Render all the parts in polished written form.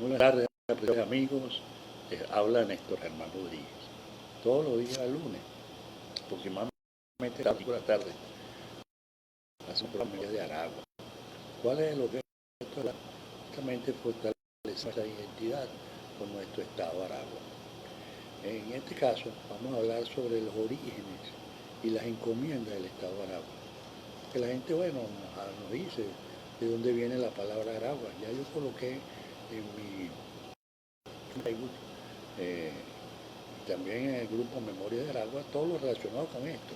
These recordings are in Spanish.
Buenas tardes, apreciados amigos. Les habla Néstor Germán Rodríguez. Todos los días lunes, aproximadamente a las 5 de la tarde, hace un programa de Aragua. ¿Cuál es el objeto de Aragua? Justamente fortalecer nuestra identidad con nuestro estado Aragua. En este caso, vamos a hablar sobre los orígenes y las encomiendas del estado Aragua. Que la gente, bueno, nos dice de dónde viene la palabra Aragua. Ya yo coloqué en mi Facebook también en el grupo Memoria de Aragua, todo lo relacionado con esto,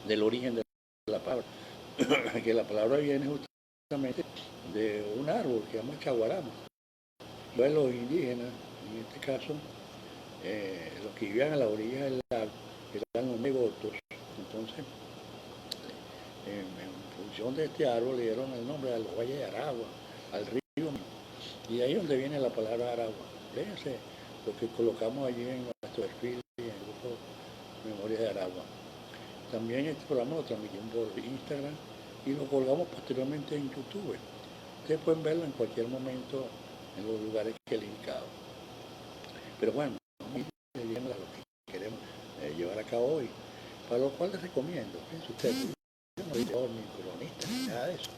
del origen de la palabra, que la palabra viene justamente de un árbol que se llama chaguarama. Los indígenas, en este caso, los que vivían a la orilla del lago, eran los megotos. Entonces, en función de este árbol le dieron el nombre a los valles de Aragua, al río, y ahí es donde viene la palabra Aragua. Fíjense lo que colocamos allí en nuestro perfil y en el grupo Memoria de Aragua. También este programa lo transmitimos por Instagram y lo colgamos posteriormente en YouTube. Ustedes pueden verlo en cualquier momento en los lugares que he indicado. Pero bueno, vamos a ir a lo que queremos llevar a cabo hoy, para lo cual les recomiendo, fíjense ustedes, yo no soy ni cronista ni nada de eso.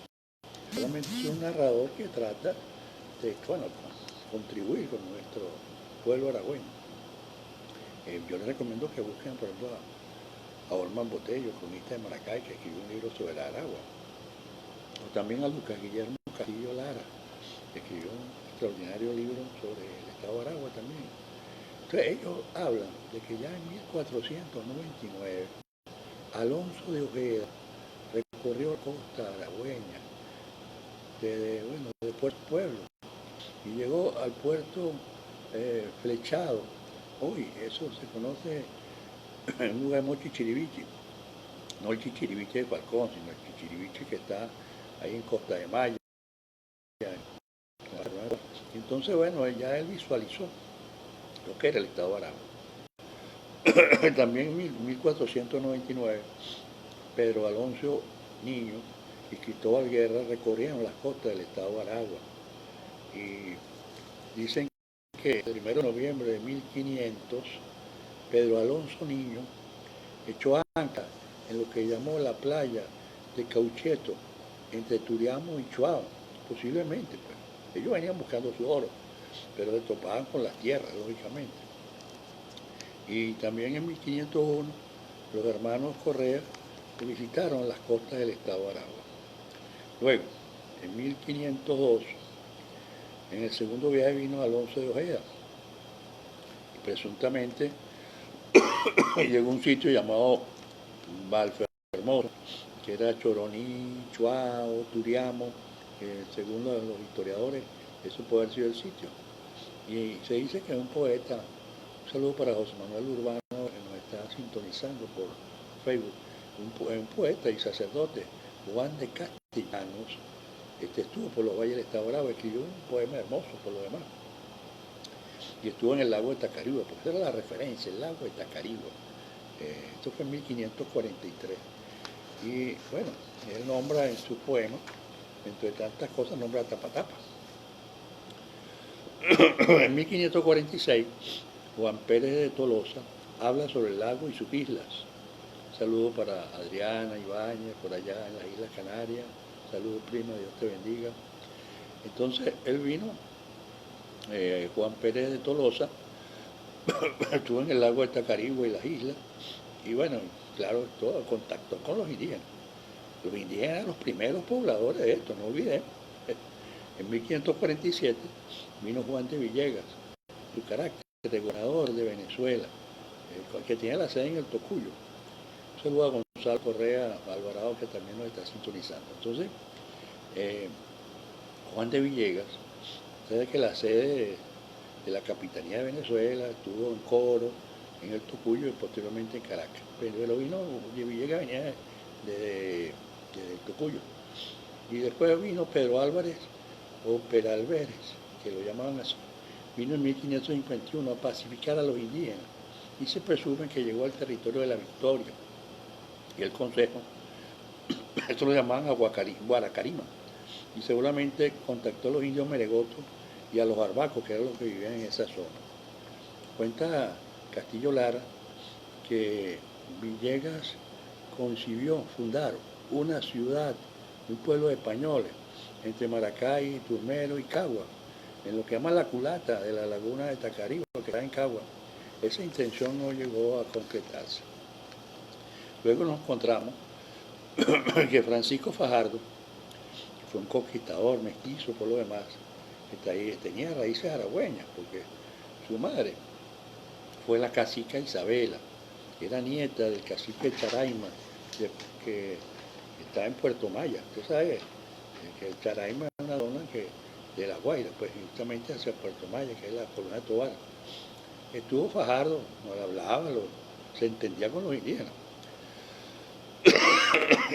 Solamente soy un narrador que trata de, bueno, contribuir con nuestro pueblo aragüeño. Yo les recomiendo que busquen, por ejemplo, a Orman Botello, cronista de Maracay, que escribió un libro sobre la Aragua. O también a Lucas Guillermo Castillo Lara, que escribió un extraordinario libro sobre el estado de Aragua también. Entonces ellos hablan de que ya en 1499 Alonso de Ojeda recorrió la costa aragüeña de Puerto Pueblo y llegó al puerto Flechado. Hoy eso se conoce en un lugar como Chichiriviche, no el Chichiriviche de Falcón, sino el Chichiriviche que está ahí en Costa de Maya. Entonces, bueno, ya él visualizó lo que era el estado de Aragua. También en 1499, Pedro Alonso Niño y Cristóbal Guerra recorrieron las costas del estado de Aragua. Y dicen que el 1 de noviembre de 1500, Pedro Alonso Niño echó ancla en lo que llamó la playa de Caucheto, entre Turiamo y Chuao, posiblemente. Pues. Ellos venían buscando su oro, pero se topaban con las tierras, lógicamente. Y también en 1501, los hermanos Correa visitaron las costas del estado de Aragua. Luego, en 1502, en el segundo viaje vino Alonso de Ojeda, y presuntamente llegó a un sitio llamado Valfermoso, que era Choroní, Chuao, Turiamo, según los historiadores, eso puede haber sido el sitio. Y se dice que un poeta, un saludo para José Manuel Urbano, que nos está sintonizando por Facebook, un poeta y sacerdote, Juan de Castellanos, estuvo por los valles del Estado Bravo, escribió un poema hermoso por lo demás. Y estuvo en el lago de Tacarigua, porque esa era la referencia, el lago de Tacarigua. Esto fue en 1543. Y bueno, él nombra en su poema, entre tantas cosas, nombra a Tapatapa. En 1546, Juan Pérez de Tolosa habla sobre el lago y sus islas. Saludo para Adriana Ibáñez, por allá en las Islas Canarias. Saludos, prima, Dios te bendiga. Entonces, él vino, Juan Pérez de Tolosa, estuvo en el lago de Tacarigua y las islas, y bueno, claro, todo contacto con los indígenas. Los indígenas eran los primeros pobladores de esto, no olvidemos. En 1547 vino Juan de Villegas, su carácter de gobernador de Venezuela, que tiene la sede en el Tocuyo. Un saludo a Gonzalo Correa Alvarado, que también nos está sintonizando. Entonces, Juan de Villegas, sabe que la sede de la Capitanía de Venezuela estuvo en Coro, en el Tocuyo y posteriormente en Caracas. Pero vino, de Villegas venía de Tocuyo. Y después vino Pedro Álvarez o Peralvérez, que lo llamaban así. Vino en 1551 a pacificar a los indígenas y se presume que llegó al territorio de la Victoria. Y el Consejo, esto lo llamaban a Guaracarima, y seguramente contactó a los indios meregotos y a los arbacos, que eran los que vivían en esa zona. Cuenta Castillo Lara que Villegas concibió fundar una ciudad, un pueblo de españoles, entre Maracay, Turmero y Cagua, en lo que llama la culata de la laguna de Tacarigua, que está en Cagua. Esa intención no llegó a concretarse. Luego nos encontramos que Francisco Fajardo, que fue un conquistador mestizo por lo demás, tenía raíces aragüeñas, porque su madre fue la cacica Isabela, que era nieta del cacique Charaima, que está en Puerto Maya. Usted sabe que el Charaima es una zona de La Guaira, pues justamente hacia Puerto Maya, que es la columna de Tobar. Estuvo Fajardo, no hablaba, se entendía con los indígenas.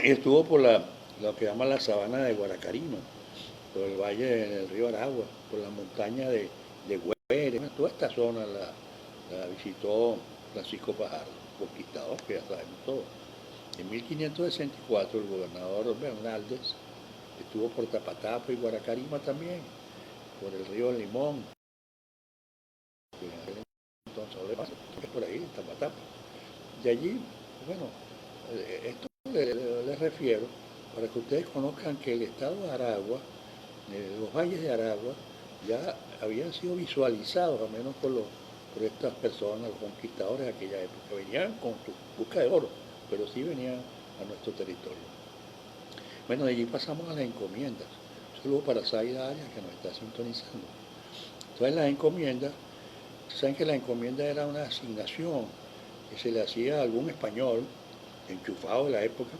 Y estuvo por lo que llama la sabana de Guaracarima, por el valle del río Aragua, por la montaña de Güere, toda esta zona la visitó Francisco Fajardo, conquistador, que ya sabemos todo. En 1564 el gobernador Bernaldez estuvo por Tapatapa y Guaracarima también, por el río Limón, entonces ahora es por ahí, Tapatapa. De allí, bueno, esto les refiero para que ustedes conozcan que el estado de Aragua, los valles de Aragua, ya habían sido visualizados, al menos por estas personas, los conquistadores de aquella época. Venían con su busca de oro, pero sí venían a nuestro territorio. Bueno, de allí pasamos a las encomiendas. Un saludo para Saida Arias, que nos está sintonizando. Entonces las encomiendas, saben que la encomienda era una asignación que se le hacía a algún español enchufado de la época,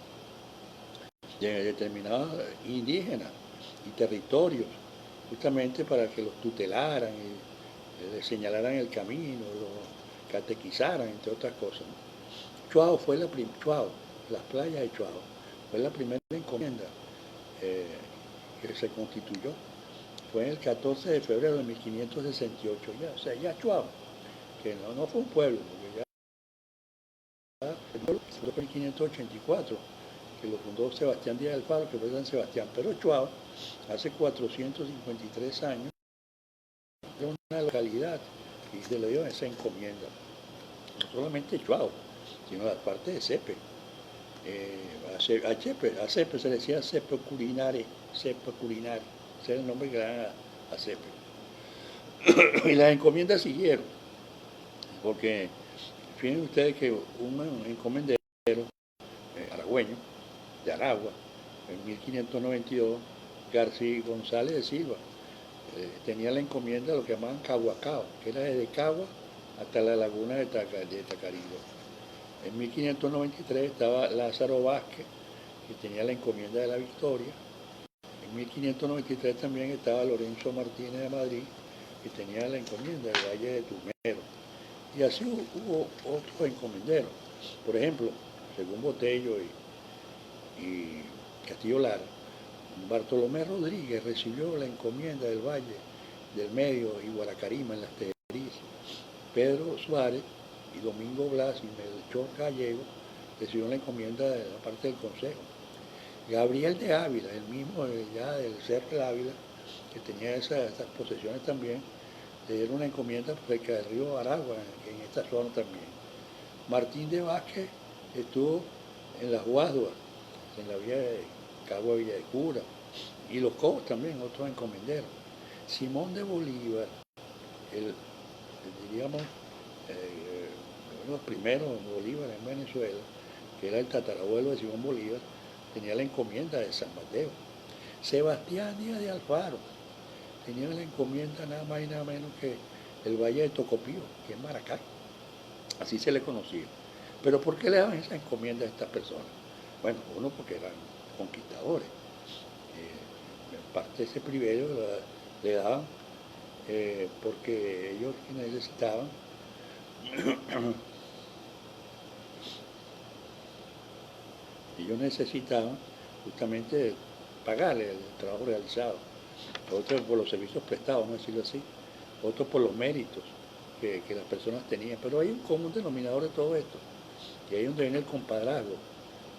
de determinados indígenas y territorios, justamente para que los tutelaran y les señalaran el camino, los catequizaran, entre otras cosas. Chuao fue Chuao, las playas de Chuao, fue la primera encomienda que se constituyó. Fue el 14 de febrero de 1568, ya, o sea, ya Chuao, que no fue un pueblo, porque ya fue en 1584, que lo fundó Sebastián Díaz del Faro, que fue San Sebastián, pero Chuao, hace 453 años, era una localidad y se le dio esa encomienda. No solamente Chuao, sino la parte de Cepe. A Cepe se le decía Cepe Culinare, ese era el nombre que le daban a Cepe. Y las encomiendas siguieron, porque fíjense ustedes que un encomendero aragüeño, de Aragua, en 1592, García González de Silva, tenía la encomienda de lo que llamaban Caguacao, que era desde Cagua hasta la laguna de Tacarigua. En 1593 estaba Lázaro Vázquez, que tenía la encomienda de la Victoria. En 1593 también estaba Lorenzo Martínez de Madrid, que tenía la encomienda del Valle de Turmero. Y así hubo otros encomenderos. Por ejemplo, según Botello y Castillo Lara, Bartolomé Rodríguez recibió la encomienda del Valle del Medio y Guaracarima en las Tejerías. Pedro Suárez y Domingo Blas y Melchor Gallego recibieron la encomienda de la parte del Consejo. Gabriel de Ávila, el mismo ya del Cerro de Ávila, que tenía esas posesiones también, le dieron una encomienda cerca del río Aragua, en esta zona también. Martín de Vázquez estuvo en las Guaduas, en la vía de Cagua Villa de Cura, y los Cobos también, otros encomenderos. Simón de Bolívar, diríamos, uno de los primeros Bolívar en Venezuela, que era el tatarabuelo de Simón Bolívar, tenía la encomienda de San Mateo. Sebastián Díaz de Alfaro tenía la encomienda nada más y nada menos que el Valle de Tocopío, que es Maracay. Así se le conocía. Pero ¿por qué le daban esa encomienda a estas personas? Bueno, uno porque eran conquistadores. Parte de ese privilegio le daban porque ellos necesitaban justamente pagarle el trabajo realizado, otros por los servicios prestados, vamos a decirlo así, otros por los méritos que las personas tenían. Pero hay un común denominador de todo esto, y ahí es donde viene el compadrazgo,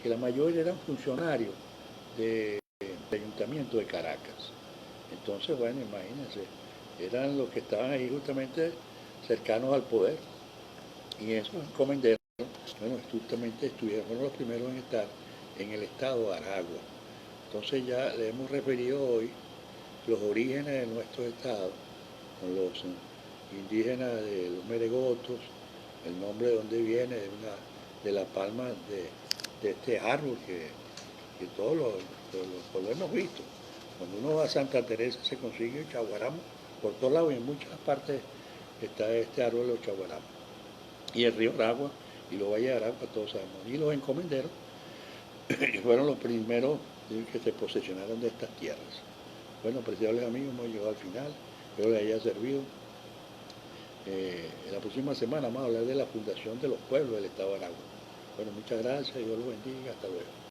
que la mayoría eran funcionarios del Ayuntamiento de Caracas. Entonces, bueno, imagínense, eran los que estaban ahí justamente cercanos al poder. Y esos encomenderos, bueno, justamente fueron los primeros en estar en el estado de Aragua. Entonces ya le hemos referido hoy los orígenes de nuestro estado, con los indígenas de los meregotos, el nombre de donde viene, de la palma de este árbol que todos lo hemos visto. Cuando uno va a Santa Teresa se consigue chaguaramo por todos lados y en muchas partes está este árbol de los chaguaramos. Y el río Aragua y los valles de Aragua, todos sabemos. Y los encomenderos fueron los primeros que se posesionaron de estas tierras. Bueno, apreciables amigos, hemos llegado al final. Espero les haya servido. En la próxima semana vamos a hablar de la fundación de los pueblos del Estado de Aragua. Bueno, muchas gracias, Dios los bendiga, hasta luego.